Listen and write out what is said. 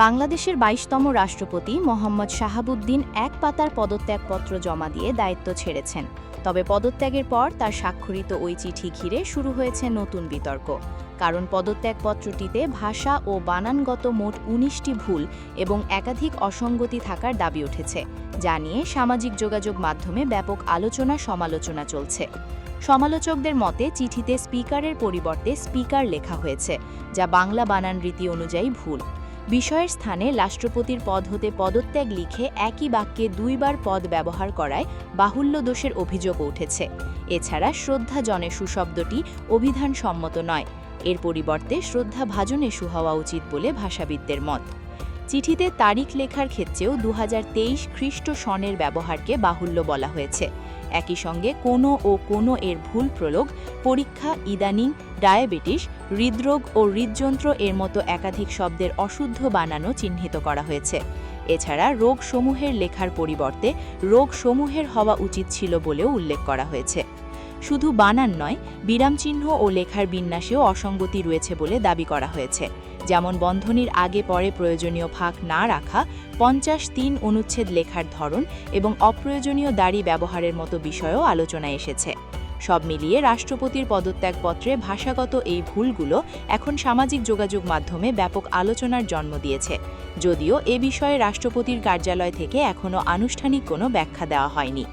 বাংলাদেশের ২২তম রাষ্ট্রপতি মোহাম্মদ শাহাবুদ্দিন এক পাতার পদত্যাগপত্র জমা দিয়ে দায়িত্ব ছেড়েছেন। তবে পদত্যাগের পর তার স্বাক্ষরিত ওই চিঠি ঘিরে শুরু হয়েছে নতুন বিতর্ক। কারণ পদত্যাগপত্রটিতে ভাষা ও বানানগত মোট ১৯টি ভুল এবং একাধিক অসঙ্গতি থাকার দাবি উঠেছে, যা নিয়ে সামাজিক যোগাযোগ মাধ্যমে ব্যাপক সমালোচনা চলছে। সমালোচকদের মতে চিঠিতে স্পিকারের পরিবর্তে স্পিকার লেখা হয়েছে, যা বাংলা বানান রীতি অনুযায়ী ভুল। বিষয়ের স্থানে রাষ্ট্রপতির পদ হতে পদত্যাগ লিখে একই বাক্যে দুইবার পদ ব্যবহার করায় বাহুল্য দোষের অভিযোগও উঠেছে। এছাড়া শ্রদ্ধা জনেষু শব্দটি অভিধানসম্মত নয়, এর পরিবর্তে শ্রদ্ধা ভাজনেষু হওয়া উচিত বলে ভাষাবিদদের মত। চিঠিতে তারিখ লেখার ক্ষেত্রেও ২০২৩ খ্রিস্ট সনের ব্যবহারকে বাহুল্য বলা হয়েছে। একই সঙ্গে কোনো এর ভুল প্রয়োগ, পরীক্ষা, ইদানিং, ডায়াবেটিস, হৃদরোগ ও হৃদযন্ত্র এর মতো একাধিক শব্দের অশুদ্ধ বানানো চিহ্নিত করা হয়েছে। এছাড়া রোগসমূহের লেখার পরিবর্তে রোগসমূহের হওয়া উচিত ছিল বলেও উল্লেখ করা হয়েছে। শুধু বানান নয়, বিরামচিহ্ন ও লেখার বিন্যাসেও অসঙ্গতি রয়েছে বলে দাবি করা হয়েছে, যেমন বন্ধনীর আগে পরে প্রয়োজনীয় ফাঁক না রাখা, ৫০(৩) অনুচ্ছেদ লেখার ধরন এবং অপ্রয়োজনীয় দাড়ি ব্যবহারের মতো বিষয়ও আলোচনায় এসেছে। সব মিলিয়ে রাষ্ট্রপতির পদত্যাগপত্রে ভাষাগত এই ভুলগুলো এখন সামাজিক যোগাযোগ মাধ্যমে ব্যাপক আলোচনার জন্ম দিয়েছে, যদিও এ বিষয়ে রাষ্ট্রপতির কার্যালয় থেকে এখনও আনুষ্ঠানিক কোনো ব্যাখ্যা দেওয়া হয়নি।